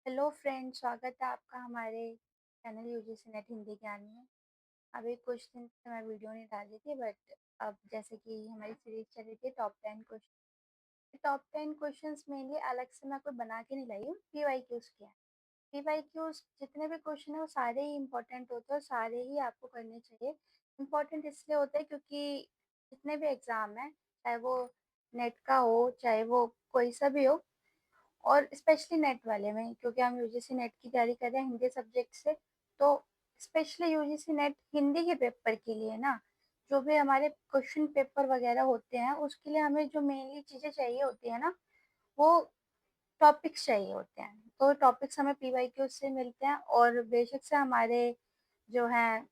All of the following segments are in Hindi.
हेलो फ्रेंड, स्वागत है आपका हमारे चैनल यूजीसी नेट हिंदी ज्ञान में। अभी कुछ दिन से मैं वीडियो नहीं डाल रही थी, बट अब जैसे कि हमारी सीरीज चल रही थी टॉप 10 क्वेश्चंस मेनली अलग से मैं कोई बना के नहीं लाई हूँ, पीवाईक्यूज किया है। पीवाईक्यूज जितने भी क्वेश्चन है वो सारे ही इंपॉर्टेंट होते हैं और सारे ही आपको करने चाहिए। इंपॉर्टेंट इसलिए होता है क्योंकि जितने भी एग्जाम है, चाहे वो नेट का हो चाहे वो कोई सा भी हो, और स्पेशली नेट वाले में, क्योंकि हम यूजीसी नेट की तैयारी कर रहे हैं हिंदी सब्जेक्ट से। तो स्पेशली यूजीसी नेट हिंदी के पेपर के लिए ना, जो भी हमारे क्वेश्चन पेपर वगैरह होते हैं उसके लिए हमें जो मेनली चीज़ें चाहिए होती है ना, वो टॉपिक्स चाहिए होते हैं। तो टॉपिक्स हमें पीवाईक्यू से मिलते हैं, और बेशक से हमारे जो है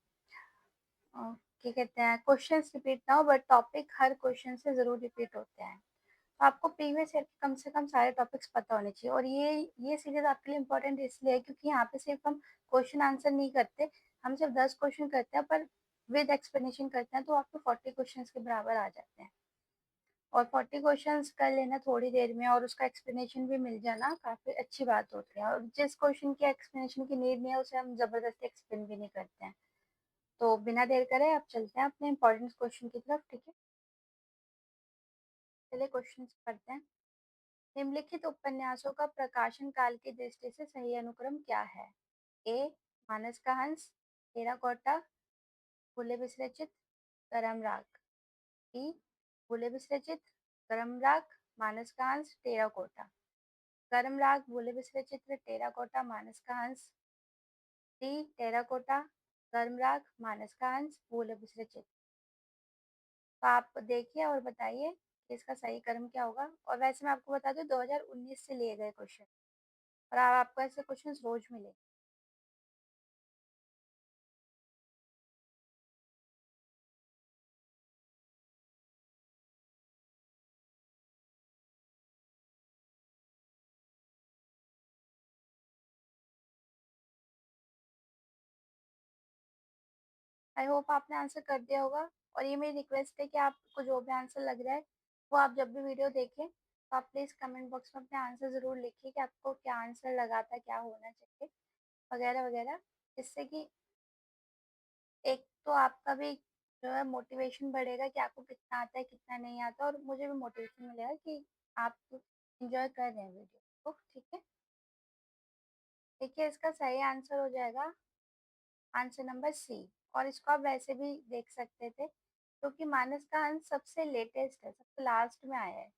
क्या कहते हैं, क्वेश्चंस रिपीट ना हो, बट टॉपिक हर क्वेश्चन से ज़रूर रिपीट होते हैं। तो आपको प्रीवियस ईयर के कम से कम सारे टॉपिक्स पता होने चाहिए। और ये सीरीज आपके लिए इम्पोर्टेंट इसलिए है क्योंकि यहाँ पे सिर्फ हम क्वेश्चन आंसर नहीं करते, हम सिर्फ 10 क्वेश्चन करते हैं, पर विद एक्सप्लेनेशन करते हैं, तो आपको 40 क्वेश्चन के बराबर आ जाते हैं। और 40 क्वेश्चंस कर लेना थोड़ी देर में और उसका एक्सप्लेनेशन भी मिल जाना काफ़ी अच्छी बात होती है। और जिस क्वेश्चन की एक्सप्लेनेशन की नीड नहीं है उसे हम ज़बरदस्ती एक्सप्लेन भी नहीं करते हैं। तो बिना देर करे आप चलते हैं अपने इंपॉर्टेंट क्वेश्चन की तरफ, ठीक है? चलिए क्वेश्चन पढ़ते हैं। निम्नलिखित उपन्यासों का प्रकाशन काल की दृष्टि से सही अनुक्रम क्या है? ए. मानस का हंस, टेराकोटा, फूले विसर्जित, करम राग। बी. फूले विसर्जित, करम राग, मानस का हंस, टेराकोटा। करम राग, भूले विसर्जित, टेराकोटा, मानस का हंस। डी. टेराकोटा, करम राग, मानस का हंस, भूले विसर्जित। तो आप देखिए और बताइए कि इसका सही क्रम क्या होगा। और वैसे मैं आपको बता दूं, 2019 से लिए गए क्वेश्चन, और आपको ऐसे क्वेश्चन रोज मिले। आई होप आपने आंसर कर दिया होगा। और ये मेरी रिक्वेस्ट है कि आपको जो भी आंसर लग रहा है वो आप जब भी वीडियो देखें तो आप प्लीज़ कमेंट बॉक्स में अपने आंसर ज़रूर लिखिए कि आपको क्या आंसर लगा था, क्या होना चाहिए, वगैरह वगैरह। जिससे कि एक तो आपका भी जो है मोटिवेशन बढ़ेगा कि आपको कितना आता है कितना नहीं आता, और मुझे भी मोटिवेशन मिलेगा कि आप इंजॉय कर रहे हैं वीडियो को, ठीक है? देखिए इसका सही आंसर हो जाएगा आंसर नंबर सी। और इसको आप वैसे भी देख सकते थे क्योंकि मानस का अंश सबसे लेटेस्ट है, सबसे लास्ट में आया है,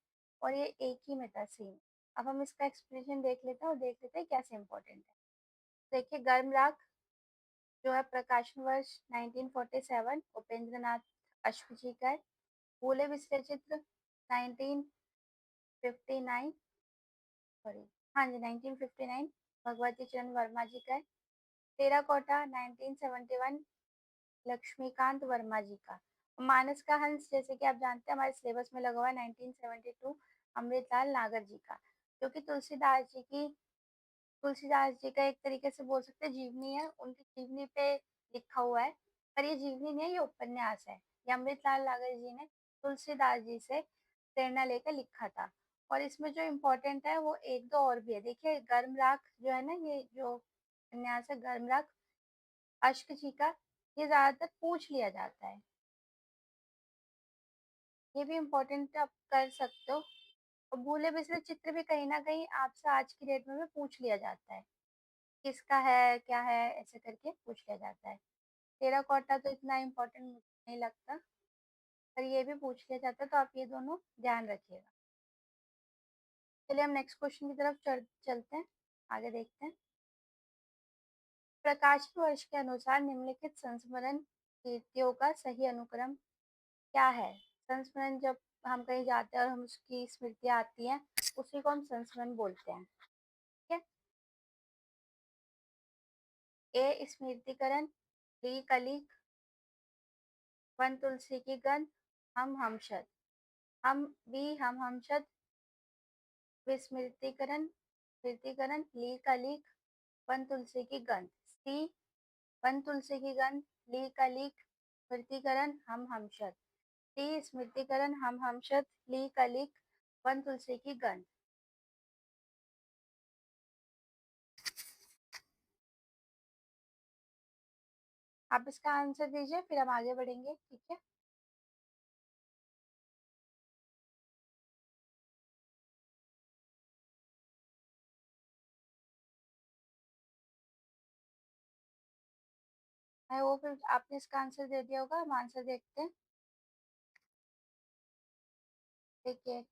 और ये एक ही में था सी में। अब हम इसका एक्सप्लेनेशन देख लेते हैं और देख लेते हैं कैसे इंपॉर्टेंट है। देखिए गर्म राग जो है प्रकाशन वर्ष 1947 उपेंद्र नाथ अश्व जी का है। फूले विसर्जित 1959, सॉरी, हाँ जी 1959 भगवती चरण वर्मा जी का है। टेराकोटा 1971 लक्ष्मीकांत वर्मा जी का। मानस का हंस जैसे कि आप जानते हैं हमारे सिलेबस में लगा हुआ है 1972 अमृतलाल नागर जी का, जो कि तुलसीदास जी का एक तरीके से बोल सकते हैं जीवनी है, उनकी जीवनी पे लिखा हुआ है। पर ये जीवनी नहीं है, ये उपन्यास है। ये अमृतलाल नागर जी ने तुलसीदास जी से प्रेरणा लेकर लिखा था। और इसमें जो इम्पोर्टेंट है वो एक दो और भी है। देखिए गर्म राख जो है ना, ये जो उपन्यास है गर्म राख अश्क जी का, ये ज्यादातर पूछ लिया जाता है। ये भी इम्पोर्टेंट आप कर सकते हो। और भूले बिसरे चित्र भी कहीं ना कहीं आपसे आज की डेट में भी पूछ लिया जाता है, किसका है क्या है, ऐसे करके पूछ लिया जाता है। टेराकोटा तो इतना इम्पोर्टेंट मुझे नहीं लगता, पर ये भी पूछ लिया जाता है, तो आप ये दोनों ध्यान रखिएगा। चलिए हम नेक्स्ट क्वेश्चन की तरफ चलते हैं, आगे देखते हैं। प्रकाशन वर्ष के अनुसार निम्नलिखित संस्मरण कीर्तियों का सही अनुक्रम क्या है? संस्मरण जब हम कहीं जाते हैं और हम उसकी स्मृतियाँ आती हैं, उसी को हम संस्मरण बोलते हैं, ठीक है? ए स्मृतिकरण, बी कलिक, वन तुलसी की गंध, हम हमशद। हम बी हम हमशद, विस्मृतिकरण, स्मृतिकरण, ली कलिक, वन तुलसी की गंध। सी वन तुलसी की गंध, ली कलिक, स्मृतिकरण, हम हमशद। डी स्मृतिकरण, हम हमशद, ली कलिक, वन तुलसी की गंध। आप इसका आंसर दीजिए, फिर हम आगे बढ़ेंगे, ठीक है? आई होप आपने इसका आंसर दे दिया होगा। हम आंसर देखते हैं। देखिए,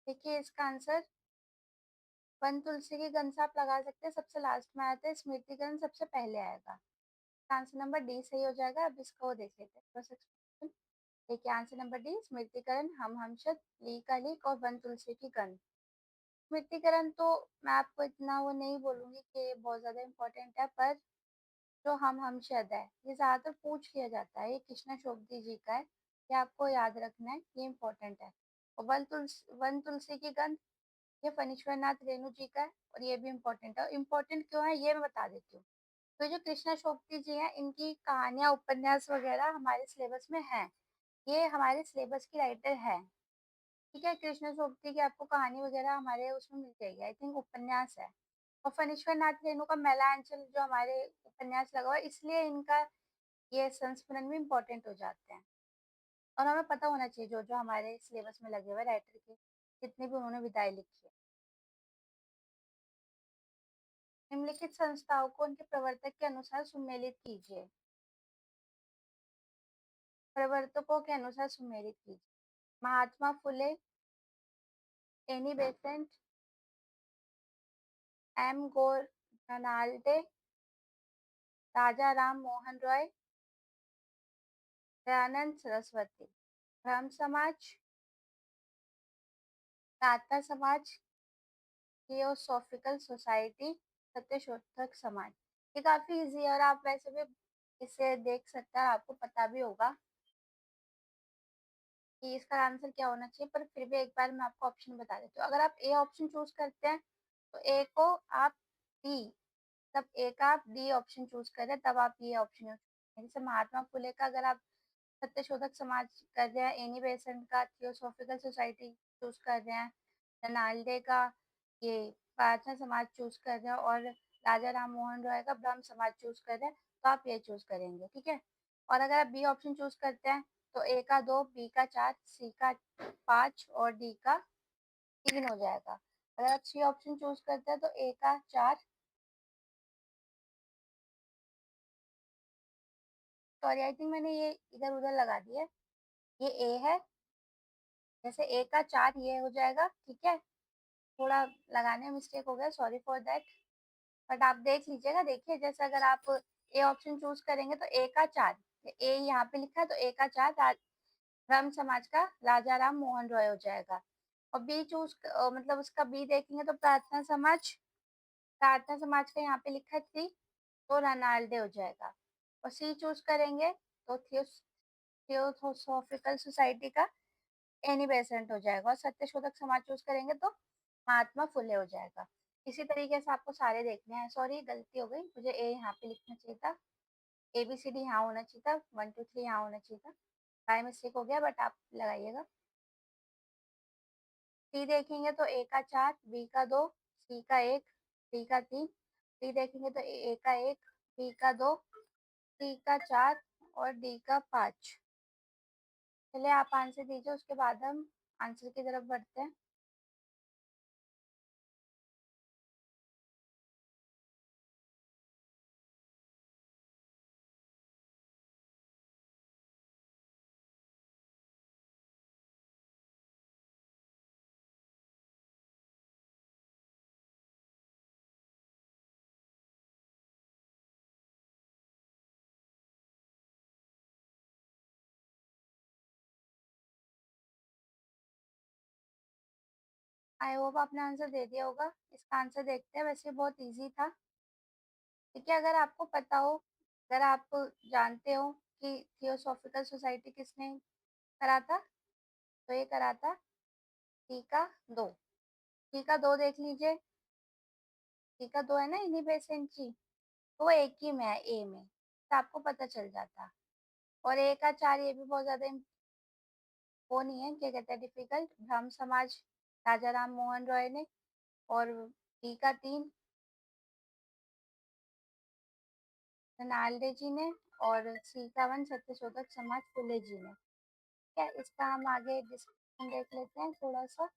देखिए इसका आंसर वन तुलसी की गंध से आप लगा सकते हैं, सबसे लास्ट में आया था, स्मृतिकरण सबसे पहले आएगा। आंसर नंबर डी सही हो जाएगा। अब इसका वो देख लेते हैं क्रॉस एक्सपेरिमेंट। देखिए आंसर नंबर डी, स्मृतिकरण, हमशद, ली का लीक और वन तुलसी की गंध। स्मृतिकरण तो मैं आपको इतना वो नहीं बोलूंगी कि ये बहुत ज्यादा इम्पोर्टेंट है, पर जो हमशद है ये ज्यादातर पूछ लिया जाता है, ये कृष्णा शोभदी जी का है, ये आपको याद रखना है, ये इम्पोर्टेंट है। और वन तुलसी की गंध, ये फणीश्वर नाथ रेणु जी का है, और ये भी इम्पोर्टेंट है। इम्पोर्टेंट क्यों है ये मैं बता देती हूँ। तो जो कृष्णा शोभती जी हैं, इनकी कहानियां उपन्यास वगैरह हमारे सिलेबस में हैं, ये हमारे सिलेबस की राइटर है, ठीक है? कृष्णा शोभती की आपको कहानी वगैरह हमारे उसमें मिल जाएगी, आई थिंक उपन्यास है। और फणीश्वर नाथ रेणु का मैलांचल जो हमारे उपन्यास लगा हुआ है, इसलिए इनका ये संस्मरण भी इम्पोर्टेंट हो जाते हैं। और हमें पता होना चाहिए जो जो हमारे सिलेबस में लगे हुए राइटर के, जितनी भी उन्होंने विधाएं लिखी है। निम्नलिखित संस्थाओं को उनके प्रवर्तक के अनुसार सुमेलित कीजिए। प्रवर्तकों के अनुसार सुमेलित कीजिए। Mahatma Phule, Annie Besant, M गोरनाल्डे, राजा राम मोहन रॉय, दयानंद सरस्वती। ब्रह्म समाज, प्रार्थना समाज, थियोसॉफिकल सोसाइटी, सत्यशोधक समाज। ये काफी इजी है और आप वैसे भी इसे देख सकते हैं, आपको पता भी होगा कि इसका आंसर क्या होना चाहिए, पर फिर भी एक बार मैं आपको ऑप्शन बता देती हूँ। अगर आप ए ऑप्शन चूज करते हैं तो ए को आप डी, तब ए का आप डी ऑप्शन चूज करें, तब आप ये ऑप्शन यूज करें। जैसे महात्मा फुले का अगर आप सत्यशोधक समाज कर रहे हैं, एनी बेसेंट का थियोसॉफिकल सोसाइटी चूज कर रहे हैं, रनाल्डे का ये प्रार्थना समाज चूज कर रहे हैं, और राजा राम मोहन रॉय का ब्रह्म समाज चूज कर रहे हैं, तो आप ये चूज करेंगे, ठीक है? और अगर आप बी ऑप्शन चूज करते हैं तो ए का दो, बी का चार, सी का पाँच और डी का तीन हो जाएगा। अगर आप सी ऑप्शन चूज करते हैं तो ए का चार, सॉरी आई थिंक मैंने ये इधर उधर लगा दिया है, ये ए है, जैसे ए का चार ये हो जाएगा, ठीक है? थोड़ा लगाने में मिस्टेक हो गया, सॉरी फॉर दैट। बट आप देख लीजिएगा, देखिए जैसे अगर आप ए ऑप्शन चूज करेंगे तो ए का चार, ए यहाँ पे लिखा है तो ए का चार ब्रह्म समाज का राजा राम मोहन रॉय हो जाएगा। और बी चूज मतलब उसका बी देखेंगे तो प्रार्थना समाज का यहाँ पे लिखा है थ्री, तो रनाल्डे हो जाएगा। और सी चूज करेंगे तो थियोसोफिकल सोसाइटी का एनी बेसेंट हो जाएगा। और सत्यशोधक समाज चूज करेंगे तो महात्मा फुले हो जाएगा। इसी तरीके से आपको सारे देखने हैं। सॉरी गलती हो गई, मुझे ए यहाँ पे लिखना चाहिए था, ए बी सी डी यहाँ होना चाहिए था, वन टू थ्री यहाँ होना चाहिए था, बाय मिस्टेक हो गया, बट आप लगाइएगा। सी देखेंगे तो ए का चार, बी का दो, सी का एक, डी का तीन। डी देखेंगे तो ए का एक, बी का दो, सी का चार और डी का पाँच। चलिए आप आंसर दीजिए, उसके बाद हम आंसर की तरफ बढ़ते हैं। आई होप आपने आंसर दे दिया होगा। इसका आंसर देखते हैं, वैसे बहुत इजी था, ठीक है? अगर आपको पता हो, अगर आप जानते हो कि थियोसॉफिकल सोसाइटी किसने करा था, तो ये करा था टी का दो। टी का दो देख लीजिए, टी का दो है ना इन्हीं बेसेंट की, तो वो एक ही में है, ए में, तो आपको पता चल जाता। और ए का चार, ये भी बहुत ज्यादा वो नहीं है, क्या कहते हैं, डिफिकल्ट, ब्रह्म समाज राजा राम मोहन रॉय ने, और बी का 3 रनाल्डे जी ने, और सी का 1 सत्यशोधक समाज फुले जी ने। ठीक है, इसका हम आगे डिस्कशन देख लेते हैं थोड़ा सा।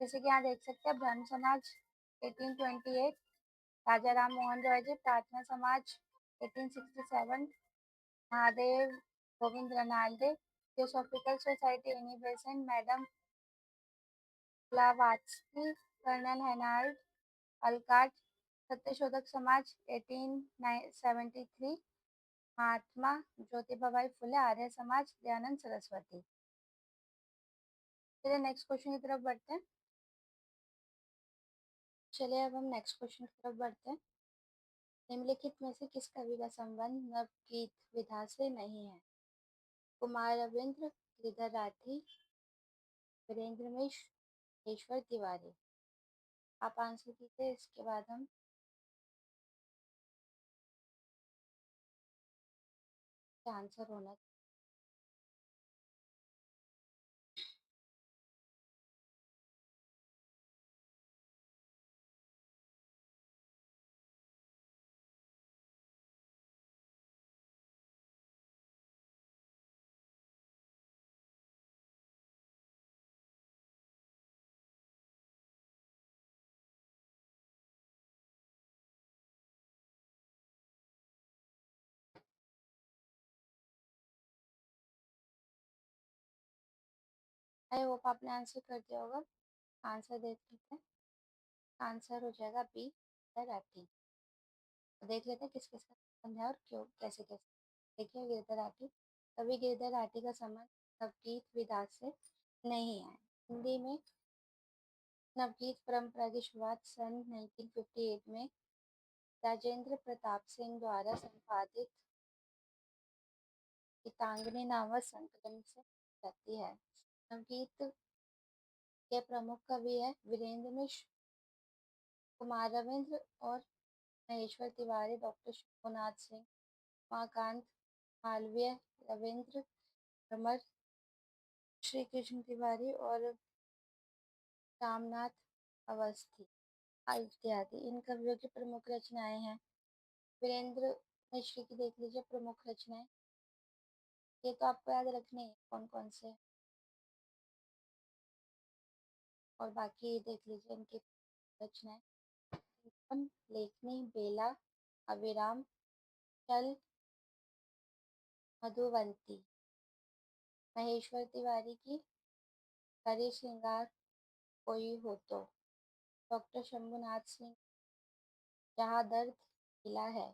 जैसे कि यहाँ देख सकते हैं, ब्रह्म समाज 1828, राजा राम मोहन रॉय जी, Prarthana Samaj 1867, Mahadev Govind Ranade, theosophical society Annie Besant, madam Blavatsky, colonel Henry Olcott, Satyashodhak Samaj 1873, Mahatma Jyotiba Phule, Arya Samaj Dayanand Saraswati. चलिए नेक्स्ट क्वेश्चन की तरफ बढ़ते हैं। चलिए अब हम नेक्स्ट क्वेश्चन की तरफ बढ़ते हैं। निम्नलिखित में से किस कवि का संबंध नवगीत विधा से नहीं है? कुमार रविंद्र, गिरिधर राठी, वीरेंद्र मिश्र, ईश्वर तिवारी। आप आंसर कीजिए, इसके बाद हम आंसर होना। आई होप आपने आंसर कर दिया होगा। आंसर देख लेते हैं। आंसर हो जाएगा बी, राठी। तो देख लेते हैं किस किस का संबंध है और क्यों, कैसे कैसे। देखिए, गिरधर राठी, कवि गिरधर राठी का संबंध नवगीत विधा से नहीं है। हिंदी में नवगीत परंपरा की शुरुआत सन 1958 में राजेंद्र प्रताप सिंह द्वारा संपादित गीतांजलि नामक संकलन से जाती है। नवगीत के प्रमुख कवि है वीरेंद्र मिश्र, कुमार रविंद्र और महेश्वर तिवारी, डॉक्टर शंभुनाथ सिंह, उमाकांत, मालवीय, रविंद्र भ्रमर, श्री कृष्ण तिवारी और रामनाथ अवस्थी इत्यादि इन कवियों की प्रमुख रचनाएं हैं। वीरेंद्र मिश्र की देख लीजिए प्रमुख रचनाएं, ये तो आपको याद रखनी है कौन कौन से, और बाकी देख लीजिए इनकी रचनाएं। लेखनी, बेला, अविराम, चल, मधुवंती। महेश्वर तिवारी की हरे श्रृंगार कोई हो तो। डॉक्टर शंभुनाथ सिंह, जहाँ दर्द मिला है।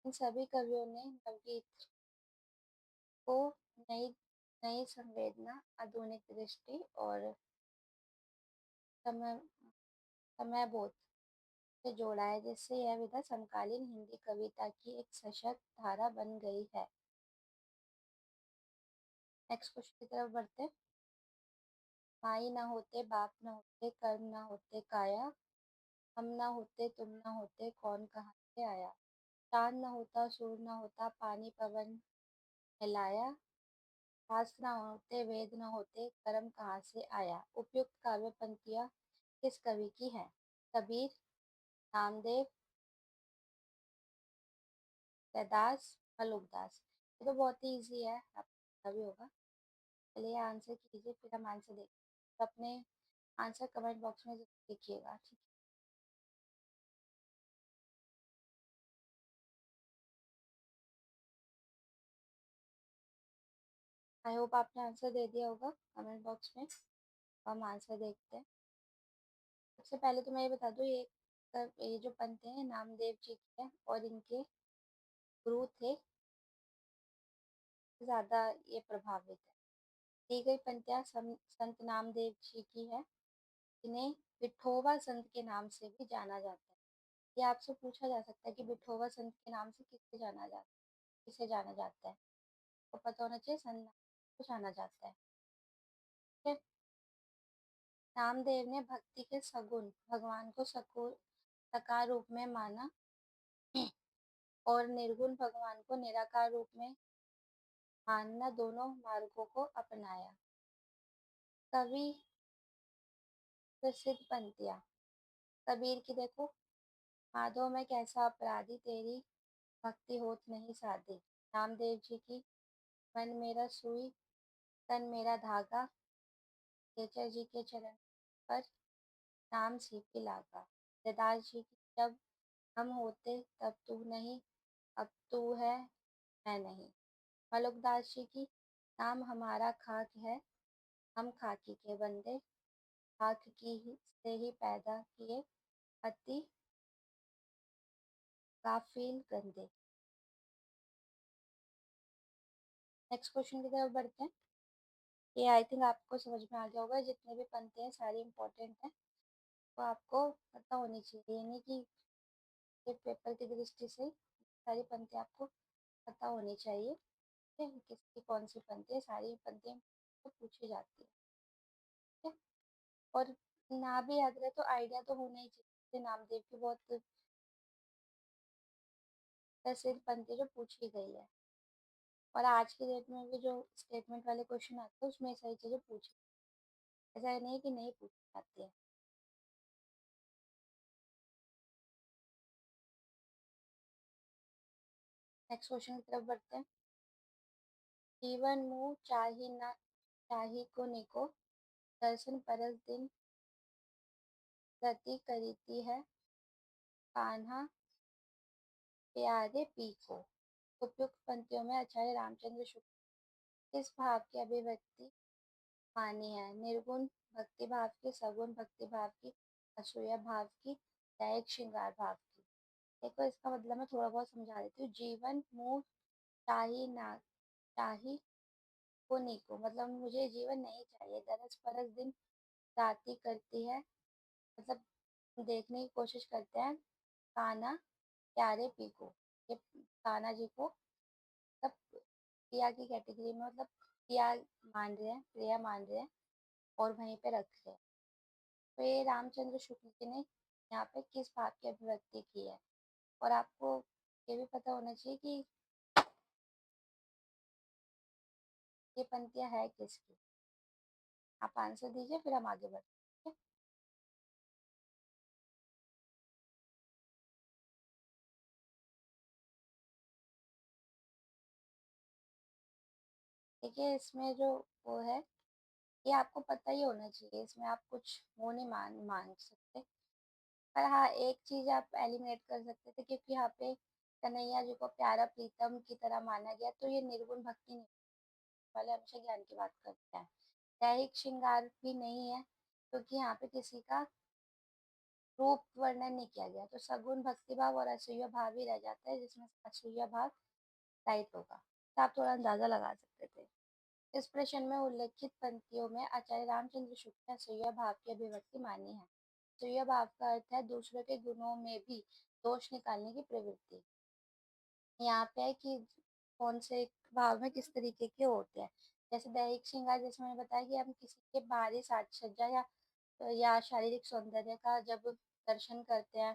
इन सभी कवियों ने नवगीत को नई नई संवेदना, आधुनिक दृष्टि और समय समयबोध से जोड़ा है, जिससे यह विधा समकालीन हिंदी कविता की एक सशक्त धारा बन गई है। नेक्स्ट क्वेश्चन की तरफ बढ़ते हैं। माई न होते, बाप न होते, कर्म न होते काया, हम न होते, तुम न होते, कौन कहाँ से आया। चांद न होता, सूर्य न होता, पानी पवन हिलाया, शास्त्र न होते, वेद न होते, कर्म कहाँ से आया। उपयुक्त काव्य पंक्तियाँ किस कवि की है? कबीर, नामदेव, रैदास, मलुकदास। ये तो बहुत ही इजी है, आपको भी होगा। चलिए आंसर कीजिए, फिर हम आंसर देखें। अपने आंसर कमेंट बॉक्स में लिखिएगा, ठीक है। आई होप आपने आंसर दे दिया होगा कमेंट बॉक्स में। हम आंसर देखते हैं। सबसे पहले तो मैं ये बता दूं, ये जो पंक्ति हैं नामदेव जी की है, और इनके गुरु थे ज्यादा ये प्रभावित है। दी गई पंक्तियां संत नामदेव जी की है। इन्हें विठोबा संत के नाम से भी जाना जाता है। ये आपसे पूछा जा सकता है कि विठोबा संत के नाम से किसे जाना जाता है, तो पता होना चाहिए संत नाम को जाना जाता है। ठीक है? नामदेव ने भक्ति के सगुण भगवान को साकार रूप में माना और निर्गुण भगवान को निराकार रूप में मानना, दोनों मार्गों को अपनाया। कवि प्रसिद्ध पंक्तियाँ कबीर की देखो, माधो मैं कैसा अपराधी तेरी भक्ति होत नहीं साधी। रामदेव जी की, मन मेरा सूई तन मेरा धागा, तेचर जी के चरण पर नाम सीपी लागा। रैदास जी की, जब हम होते तब तू नहीं, अब तू है मैं नहीं। मलुकदास जी की, नाम हमारा खाक है, हम खाकी के बंदे, खाक की ही से ही पैदा किए, अति गाफिल गंदे। नेक्स्ट क्वेश्चन की तरफ बढ़ते हैं। ये आई थिंक आपको समझ में आ गया होगा, जितने भी पंक्ति हैं सारी इंपॉर्टेंट हैं, तो आपको पता होनी चाहिए, यानी कि ये पेपर की दृष्टि से सारी पंक्ति आपको पता होनी चाहिए। ठीक है, किसकी कौन सी पंक्ति है, सारी पंक्तियाँ तो पूछी जाती है। ठीक है, और ना भी याद रहे तो आइडिया तो होना ही चाहिए। जैसे नामदेव की बहुत प्रसिद्ध पंक्ति जो पूछी गई है, और आज की डेट में भी जो स्टेटमेंट वाले क्वेश्चन आते हैं उसमें सारी चीजें पूछी, ऐसा नहीं कि नहीं पूछी जाती है। नेक्स्ट क्वेश्चन की तरफ बढ़ते हैं। जीवन मुँह चाही ना चाही को निको, दर्शन परस दिन रति करीती है, कान्हा प्यारे पी को। उपयुक्त पंक्तियों में आचार्य रामचंद्र शुक्ल किस भाव की अभिव्यक्ति मानी है? निर्गुण भक्ति भाव की, सगुण भक्ति भाव की, असूया भाव की, दैहिक श्रृंगार भाव की। देखो इसका मतलब मैं थोड़ा बहुत समझा देती हूँ। जीवन मुँह चाही ना चाही को नीको, मतलब मुझे जीवन नहीं चाहिए, दरस परस दिन राती करती है, मतलब देखने की कोशिश करते हैं, कान्हा प्यारे पी को। ये कान्हा जी को मतलब प्रिया की कैटेगरी में, मतलब प्रिया मान रहे हैं, प्रिया मान रहे हैं और वहीं पे रख रहे हैं। तो ये रामचंद्र शुक्ल जी ने यहाँ पे किस भाव की अभिव्यक्ति की है? और आपको ये भी पता होना चाहिए कि ये पंक्तियाँ है किसकी। आप आंसर दीजिए फिर हम आगे बढ़ते हैं। देखिए इसमें जो वो है, ये आपको पता ही होना चाहिए, इसमें आप कुछ वो नहीं मान सकते। पर हाँ, एक चीज आप एलिमिनेट कर सकते थे, क्योंकि यहाँ पे कन्हैया जी को प्यारा प्रीतम की तरह माना गया, तो ये निर्गुण भक्ति नहीं, वाले हमेशा ज्ञान की बात करते हैं। दैहिक श्रृंगार भी नहीं है, क्योंकि यहाँ पे किसी का रूप वर्णन नहीं किया गया, तो सगुण भक्ति भाव और असूया भाव ही रह जाता है, जिसमें असूया भाव राइट होगा। तो आप थोड़ा अंदाजा लगा सकते थे। इस प्रश्न में उल्लेखित पंक्तियों में आचार्य रामचंद्र शुक्ल ने असूया भाव की अभिव्यक्ति मानी है। असूया भाव का अर्थ है दूसरों के गुणों में भी दोष निकालने की प्रवृत्ति। यहाँ पे है कि कौन से भाव में किस तरीके के होते हैं। जैसे दैहिक श्रृंगार, जैसे मैंने बताया कि हम किसी के बाहरी साज सज्जा या शारीरिक सौंदर्य का जब दर्शन करते हैं,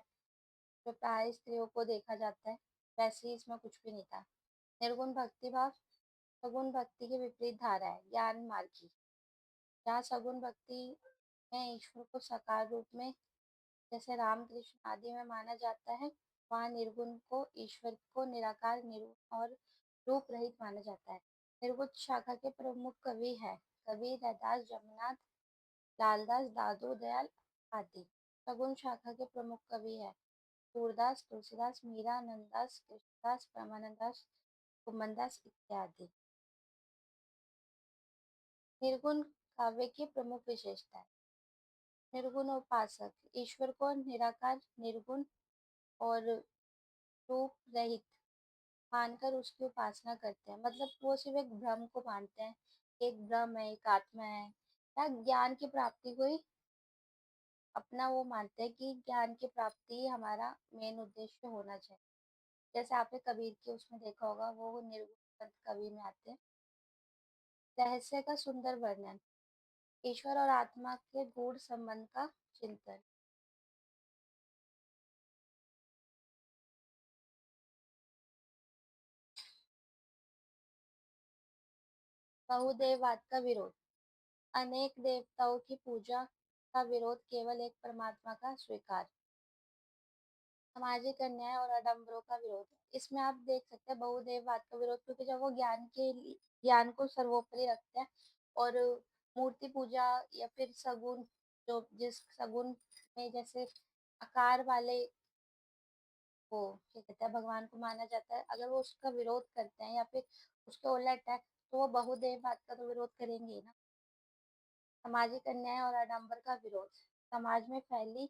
जो प्राय स्त्रियों को देखा जाता है, वैसे ही इसमें कुछ भी नहीं था। निर्गुण भक्ति भाव सगुण भक्ति के विपरीत धारा है, ज्ञान मार्ग की। जहाँ सगुण भक्ति में ईश्वर को साकार रूप में, जैसे राम कृष्ण आदि में माना जाता है, वहाँ निर्गुण को ईश्वर को निराकार निर्गुण और रूप रहित माना जाता है। निर्गुण शाखा के प्रमुख कवि है कबीर, रैदास, जमनाथ, लालदास, दादू दयाल आदि। सगुण शाखा के प्रमुख कवि है सूरदास, तुलसीदास, मीरा, नंददास, कृष्णदास, परमानंदास, कुमनदास इत्यादि। निर्गुण काव्य की प्रमुख विशेषता है। निर्गुण उपासक ईश्वर को निराकार, निर्गुण और रूप रहित मानकर उसकी उपासना करते हैं, मतलब वो सिर्फ एक ब्रह्म को मानते हैं, एक ब्रह्म है, एक आत्मा है, या ज्ञान की प्राप्ति को ही अपना वो मानते हैं कि ज्ञान की प्राप्ति ही हमारा मेन उद्देश्य होना चाहिए। जैसे आपने कबीर के उसमें देखा होगा, वो निर्गुण संत कवि में आते हैं। रहस्य का सुंदर वर्णन, ईश्वर और आत्मा के गूढ़ संबंध का चिंतन। बहुदेववाद का विरोध, अनेक देवताओं की पूजा का विरोध केवल एक परमात्मा का स्वीकार। सामाजिक अन्याय और आडंबरों का विरोध। इसमें आप देख सकते हैं बहुदेववाद का विरोध, क्योंकि जब वो ज्ञान को सर्वोपरि रखते हैं और मूर्ति पूजा या फिर सगुन, जो जिस सगुन में जैसे आकार वाले वो क्या कहते हैं भगवान को माना जाता है, अगर वो उसका विरोध करते हैं या फिर उसके उलट है तो वो बहुदेववाद का तो विरोध करेंगे ही ना। सामाजिक अन्याय और आडंबर का विरोध। समाज में फैली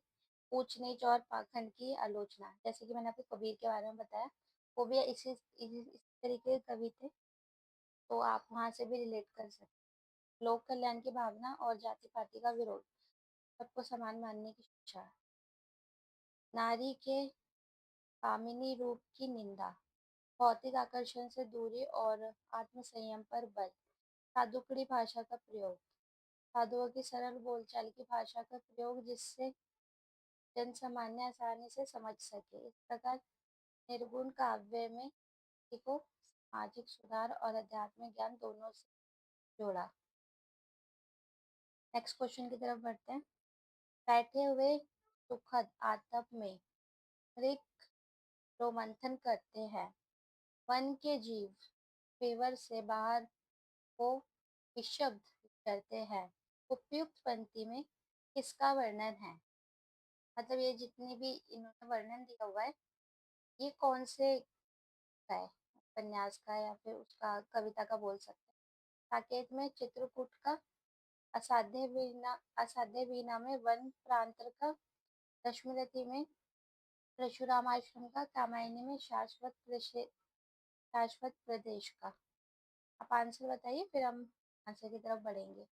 ऊंच नीच और पाखंड की आलोचना, जैसे कि मैंने आपको कबीर के बारे में बताया, वो भी इस तरीके के कवि थे, तो आप वहां से भी रिलेट कर सकते हैं। लोक कल्याण की भावना और जाति पाति का विरोध। सबको समान मानने की शिक्षा। नारी के कामिनी रूप की निंदा। भौतिक आकर्षण से दूरी और आत्म संयम पर बल। साधुकड़ी भाषा का प्रयोग। साधुओं की सरल बोलचाल की भाषा का प्रयोग जिससे जन सामान्य आसानी से समझ सके। इस प्रकार निर्गुण काव्य में व्यक्ति को सामाजिक सुधार और आध्यात्मिक ज्ञान दोनों से जोड़ा। नेक्स्ट क्वेश्चन की तरफ बढ़ते हैं। बैठे हुए सुखद आतप में ऋक रोमंथन करते हैं। वन के जीव फेवर से बाहर को विशब्द करते हैं। उपयुक्त पंक्ति में किसका वर्णन है? मतलब ये जितने भी इन्होंने वर्णन दिया हुआ है, ये कौन से का है? उपन्यास का या फिर उसका कविता का बोल सकते हैं। साकेत में चित्रकूट का। असाध्य वीणा में वन प्रांतर का। रश्मिरथी में परशुराम आश्रम का। कामायनी में शाश्वत प्रदेश का। आप आंसर बताइए, फिर हम आंसर की तरफ बढ़ेंगे।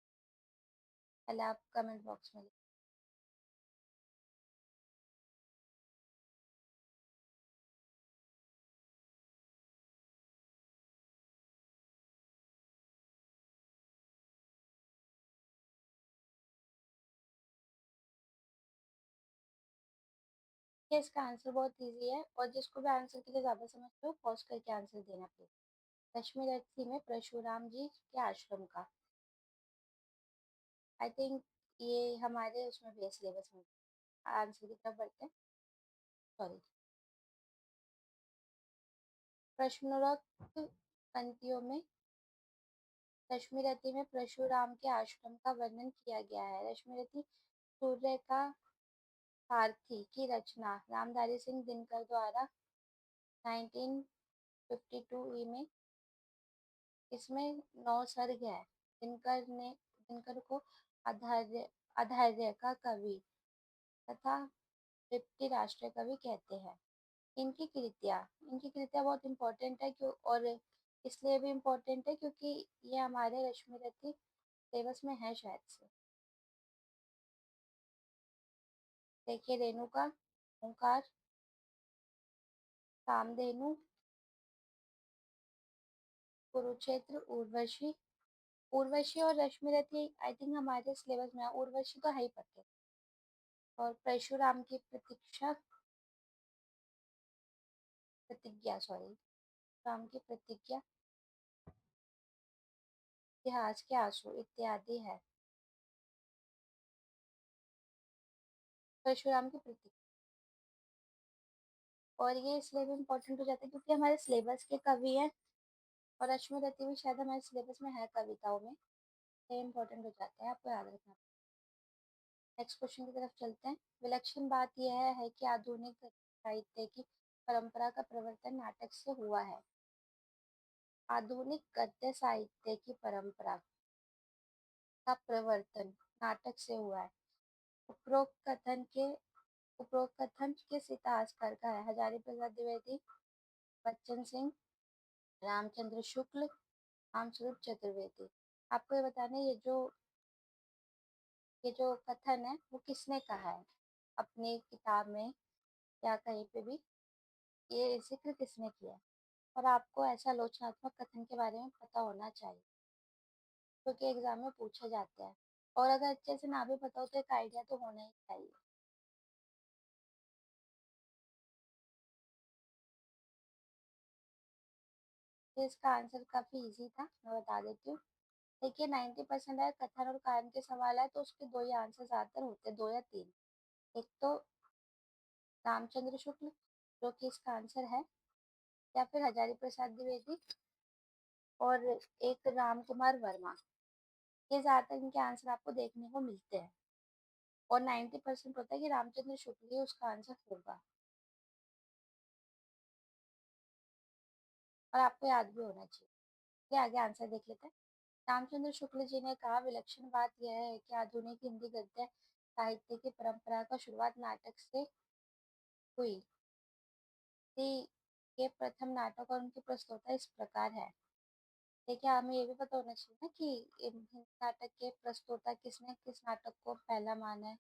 पहले आप कमेंट बॉक्स में लिखिए। ये इसका आंसर बहुत इजी है, और जिसको भी आंसर के लिए ज्यादा समझते हो पॉज करके आंसर देना प्लीज। रश्मिरथी में परशुराम जी के आश्रम का। आई थिंक ये हमारे उसमें भी है सिलेबस में। आंसर की तरफ बढ़ते हैं। सॉरी। प्रश्नोत्तक पंक्तियों में रश्मिरथी में परशुराम के आश्रम का वर्णन किया गया है। रश्मिरथी सूर्य का सारथी की रचना रामधारी सिंह दिनकर द्वारा 1952 ई में। इसमें 9 सर्ग है। दिनकर को आधार्य आधार्य का कवि तथा तृप्ति राष्ट्रीय कवि कहते हैं। इनकी कृतियाँ बहुत इंपॉर्टेंट है, क्यों और इसलिए भी इम्पोर्टेंट है क्योंकि ये हमारे रश्मिरथी सिलेबस में है शायद से। देखिए, रेणुका, ओंकार, कामधेनु, कुरुक्षेत्र, उर्वशी। उर्वशी और रश्मिरथी आई थिंक हमारे सिलेबस में है। उर्वशी तो है ही पक्के। और परशुराम की प्रतिज्ञा, सॉरी, राम की प्रतिज्ञा, इतिहास के आंसू इत्यादि है। परशुराम की प्रतिज्ञा। और ये इसलिए भी इम्पोर्टेंट हो जाता है क्योंकि हमारे सिलेबस के कवि हैं, और अश्वरथी भी शायद हमारे सिलेबस में है कविताओं में। ये इम्पोर्टेंट हो जाता है, आपको याद रखना। नेक्स्ट क्वेश्चन की तरफ चलते हैं। विलक्षण बात यह है कि आधुनिक साहित्य की परंपरा का प्रवर्तन नाटक से हुआ है। आधुनिक गद्य साहित्य की परंपरा का प्रवर्तन नाटक से हुआ है। उपरोक्त कथन के उपरोक्त कथन किस इतिहासकार का है? हजारी प्रसाद द्विवेदी, बच्चन सिंह, रामचंद्र शुक्ल, रामस्वरूप चतुर्वेदी। आपको ये बताना है, ये जो कथन है वो किसने कहा है अपनी किताब में या कहीं पे भी, ये जिक्र किसने किया है? और आपको ऐसा आलोचनात्मक कथन के बारे में पता होना चाहिए, क्योंकि एग्जाम में पूछे जाते हैं। और अगर अच्छे से ना भी पता हो तो एक आइडिया तो होना ही चाहिए। तो इसका आंसर काफी इजी था, मैं बता देती हूँ। देखिए 90% है कथन और कारण के सवाल है तो उसके दो ही आंसर ज्यादातर होते हैं, दो या तीन। एक तो रामचंद्र शुक्ल जो कि इसका आंसर है, या फिर हजारी प्रसाद द्विवेदी, और एक राम कुमार वर्मा। ये ज्यादातर इनके आंसर आपको देखने को मिलते हैं, और 90% होता है कि रामचंद्र शुक्ल ही उसका आंसर होगा, और आपको याद भी होना चाहिए। चलिए आगे आंसर देख लेते हैं। रामचंद्र शुक्ल जी ने कहा, विलक्षण बात यह है कि आधुनिक हिंदी गद्य साहित्य की परंपरा का शुरुआत नाटक से हुई थी। के प्रथम नाटक और उनकी प्रस्तुतता इस प्रकार है। देखिए हमें ये भी पता होना चाहिए ना कि हिंदी नाटक के प्रस्तुता किसने किस नाटक को पहला माना है।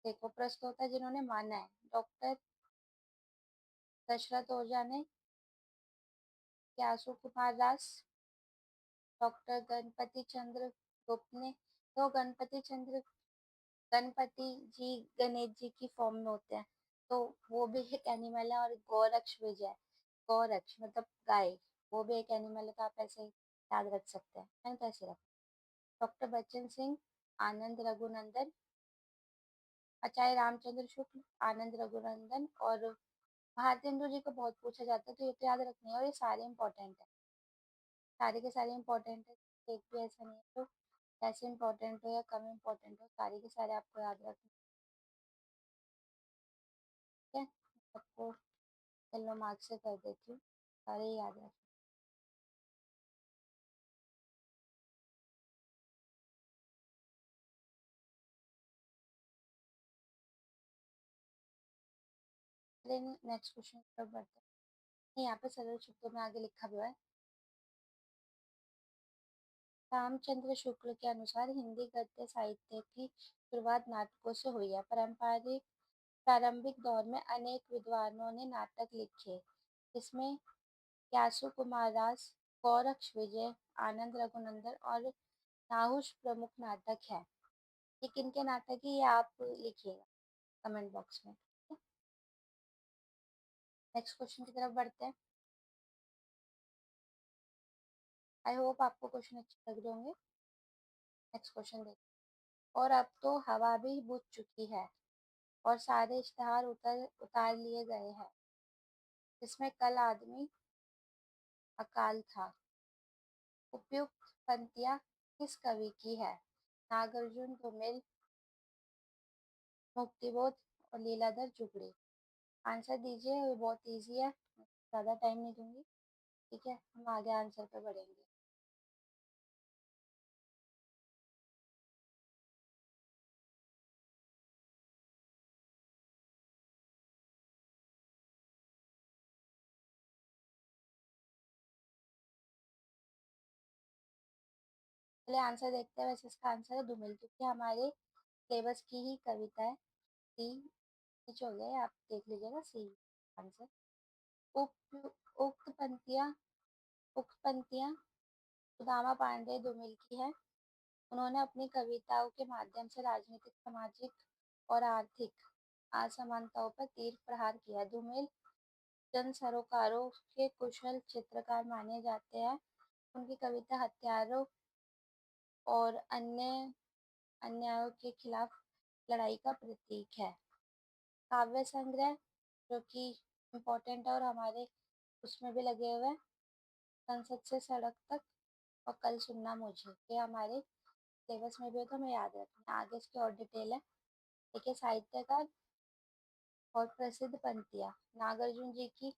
देखो प्रस्तुता जिन्होंने माना है, डॉक्टर दशरथ ओझा ने, व्यासु कुमार दास, डॉक्टर गणपति चंद्र गुप्त ने। तो गणपति जी गणेश जी की फॉर्म में होते हैं, तो वो भी एक एनिमल है। और गौरक्ष विजय, गौरक्ष मतलब गाय, वो भी एक एनिमल है, तो आप ऐसे ही याद रख सकते हैं, मैंने तो ऐसे रखा। डॉक्टर बच्चन सिंह, आनंद रघुनंदन, आचार्य रामचंद्र शुक्ल, आनंद रघुनंदन, और भारतेंदु जी को बहुत पूछा जाता है, तो ये तो याद रखनी है, और ये सारे इंपॉर्टेंट है, सारे के सारे इंपॉर्टेंट है। एक भी ऐसा नहीं है तो ऐसे इंपॉर्टेंट हो या कम इंपॉर्टेंट हो, सारे के सारे आपको याद रखने हैं। आपको येलो मार्क से कर देती हूँ, सारे ही याद रखें। चलिए नेक्स्ट क्वेश्चन की तरफ बढ़ते हैं। यहाँ पे सरल शब्दों में आगे लिखा हुआ है, रामचंद्र शुक्ल के अनुसार हिंदी गद्य साहित्य की शुरुआत नाटकों से हुई है। पारंपरिक प्रारंभिक दौर में अनेक विद्वानों ने नाटक लिखे, इसमें व्यासु कुमार दास, गौरक्ष विजय, आनंद रघुनंदन और नाहुष प्रमुख नाटक है। ये किनके नाटक है, ये आप लिखिएगा कमेंट बॉक्स में। नेक्स्ट क्वेश्चन की तरफ बढ़ते हैं। आई होप आपको क्वेश्चन अच्छे लग रहे होंगे। नेक्स्ट क्वेश्चन देखिए। और अब तो हवा भी बुझ चुकी है और सारे इश्तेहार उतार लिए गए हैं, जिसमें कल आदमी अकाल था। उपयुक्त पंक्तियाँ किस कवि की है? नागार्जुन, धूमिल, मुक्तिबोध और लीलाधर जुगड़ी। आंसर दीजिए, ये बहुत इजी है, ज़्यादा टाइम नहीं दूंगी। ठीक है, हम आगे आंसर पे बढ़ेंगे। चलिए आंसर देखते हैं। वैसे इसका आंसर है धूमिल, क्योंकि हमारे सिलेबस की ही कविता है। सी नीचे हो गया, आप देख लीजिएगा, सी आंसर। उक्त उक्त पंक्तियाँ उक्त पंक्तियाँ सुदामा पांडे धूमिल की है। उन्होंने अपनी कविताओं के माध्यम से राजनीतिक, सामाजिक और आर्थिक असमानताओं पर तीर प्रहार किया। धूमिल जन सरोकारों के कुशल चित्रकार माने जाते हैं। उनकी कविता हत्यारों और अन्य अन्यायों के खिलाफ लड़ाई का प्रतीक है। काव्य संग्रह जो कि इम्पोर्टेंट है और हमारे उसमें भी लगे हुए हैं, संसद से सड़क तक और कल सुनना मुझे, ये हमारे सिलेबस में भी है, तो हमें याद रखना है। आगे इसकी और डिटेल है। देखिए साहित्यकार और प्रसिद्ध पंक्तियाँ, नागार्जुन जी की,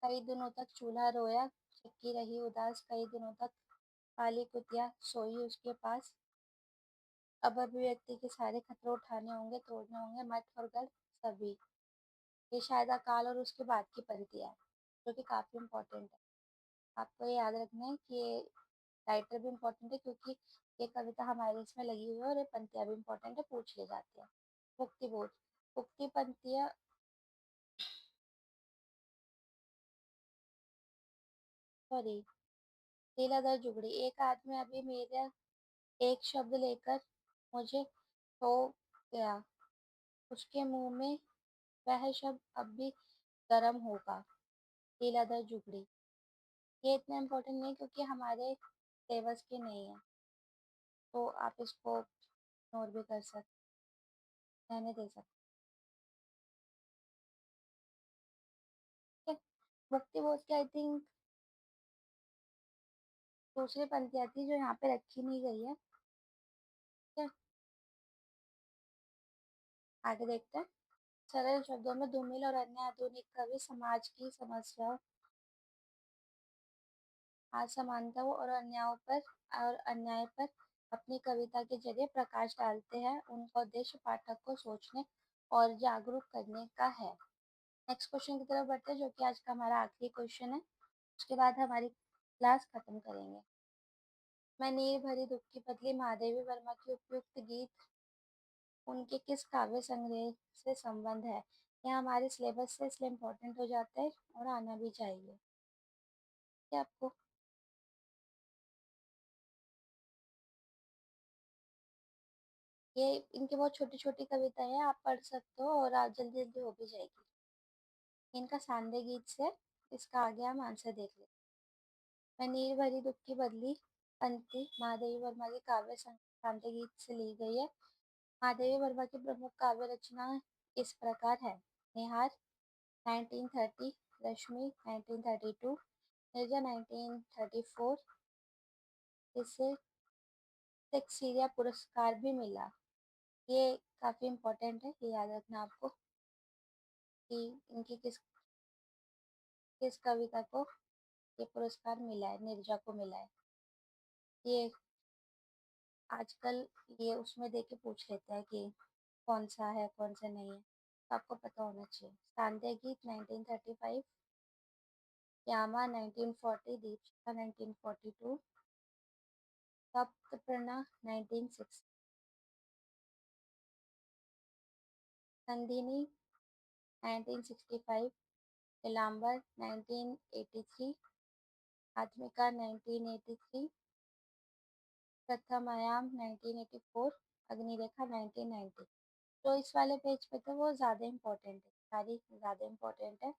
कई दिनों तक चूल्हा रोया, चक्की रही उदास, कई दिनों तक काली कुतिया सोई उसके पास, अब अभिव्यक्ति के सारे खतरे उठाने होंगे, तोड़ने होंगे मठ और गढ़ सभी। ये शायद अकाल और उसके बाद की पंक्तियाँ है, जो कि काफी इंपॉर्टेंट है। आपको ये याद रखना है कि ये राइटर भी इम्पोर्टेंट है, क्योंकि ये कविता हमारे इसमें लगी हुई है, और ये पंक्तियाँ भी इम्पोर्टेंट है, पूछ ली जाती है। उक्ति बोध, उक्ति पंक्तियाँ, सॉरी, लीलाधर जुगड़ी। एक आदमी अभी मेरा एक शब्द लेकर मुझे खो गया, उसके मुंह में वह शब्द अब भी गर्म होगा। लीलाधर जुगड़ी। ये इतना इम्पोर्टेंट नहीं क्योंकि हमारे सिलेबस की नहीं है, तो आप इसको इग्नोर भी कर सकते, रहने दे सकते हैं। मुक्ति बोध की आई थिंक दूसरी पंक्ति आती है जो यहाँ पे रखी नहीं गई है। ठीक है, आगे देखते हैं। सरल शब्दों में धूमिल और अन्य आधुनिक कवि समाज की समस्याओं, असमानताओं और अन्याय पर अपनी कविता के जरिए प्रकाश डालते हैं। उनका उद्देश्य पाठक को सोचने और जागरूक करने का है। नेक्स्ट क्वेश्चन की तरफ बढ़ते हैं जो कि आज का हमारा आखिरी क्वेश्चन है। उसके बाद हमारी क्लास खत्म करेंगे। मैं नीर भरी दुख की पतली महादेवी वर्मा की उपयुक्त गीत उनके किस काव्य संग्रह से संबंध है? यह हमारे सिलेबस से इसलिए इम्पोर्टेंट हो जाता है और आना भी चाहिए। क्या आपको ये इनकी बहुत छोटी छोटी कविताएं हैं, आप पढ़ सकते हो और आप जल्दी जल्दी हो भी जाएगी। इनका सांदे गीत से इसका आगे हम आंसर देख लेते हैं। मैं नीर भरी दुख की बदली पंक्ति महादेवी वर्मा की काव्य सांदे गीत से ली गई है। महादेवी वर्मा की प्रमुख काव्य रचना इस प्रकार है। निहार 1930, रश्मि 1932, निर्जा 1934। इसे शेक्सपियर पुरस्कार भी मिला। ये काफी इम्पोर्टेंट है, ये याद रखना आपको कि इनकी किस किस कविता को ये पुरस्कार मिला है, निर्जा को मिला है। ये आजकल ये उसमें देख के पूछ लेता है कि कौन सा है कौन सा नहीं है, तो आपको पता होना चाहिए। सांध्य गीत 1935, यामा 1940, दीपशिखा 1942, सप्तप्रणा 1960, संधिनी 1965, नीलांबर 1983, आत्मिका 1983, प्रथमायाम 1984, अग्निरेखा 1990। तो इस वाले पेज पे तो वो ज्यादा इम्पोर्टेंट है, सारी ज्यादा इम्पोर्टेंट है।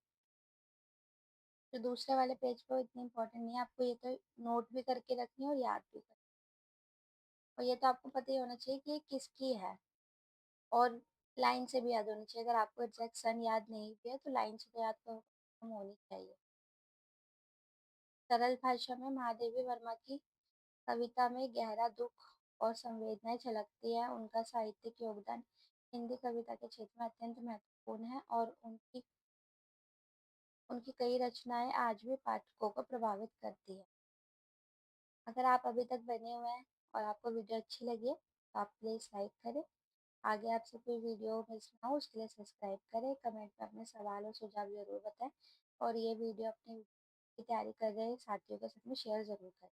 तो दूसरे वाले पेज पे वो इतनी इम्पोर्टेंट नहीं है, आपको ये तो नोट भी करके रखनी है और याद भी करनी है। और ये तो आपको पता ही होना चाहिए कि ये किसकी है, और लाइन से भी याद होनी चाहिए। अगर आपको एग्जैक्ट सन याद नहीं भी है तो लाइन से तो याद तो होनी चाहिए। सरल भाषा में महादेवी वर्मा की कविता में गहरा दुख और संवेदनाएं झलकती है। उनका साहित्यिक योगदान हिंदी कविता के क्षेत्र में अत्यंत महत्वपूर्ण है और उनकी उनकी कई रचनाएं आज भी पाठकों को प्रभावित करती है। अगर आप अभी तक बने हुए हैं और आपको वीडियो अच्छी लगी है तो आप प्लीज़ लाइक करें। आगे आपसे कोई वीडियो मिस ना हो उसके लिए सब्सक्राइब करें। कमेंट में अपने सवाल और सुझाव जरूर बताएं और ये वीडियो अपनी की तैयारी कर रहे साथियों के साथ में शेयर जरूर करें।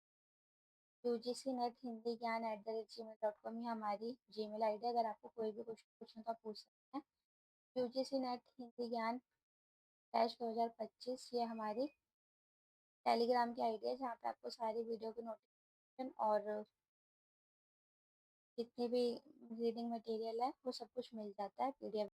यूजीसी नेट हिंदी ज्ञान @gmail.com ही हमारी जीमेल आईडी है। अगर आपको कोई भी क्वेश्चन पूछना तो आप पूछ सकते हैं। यूजीसी नेट हिंदी ज्ञान -2025 ये हमारी टेलीग्राम की आईडी है जहाँ पे आपको सारी वीडियो की नोटिफिकेशन और जितनी भी रीडिंग मटेरियल है वो सब कुछ मिल जाता है PDF।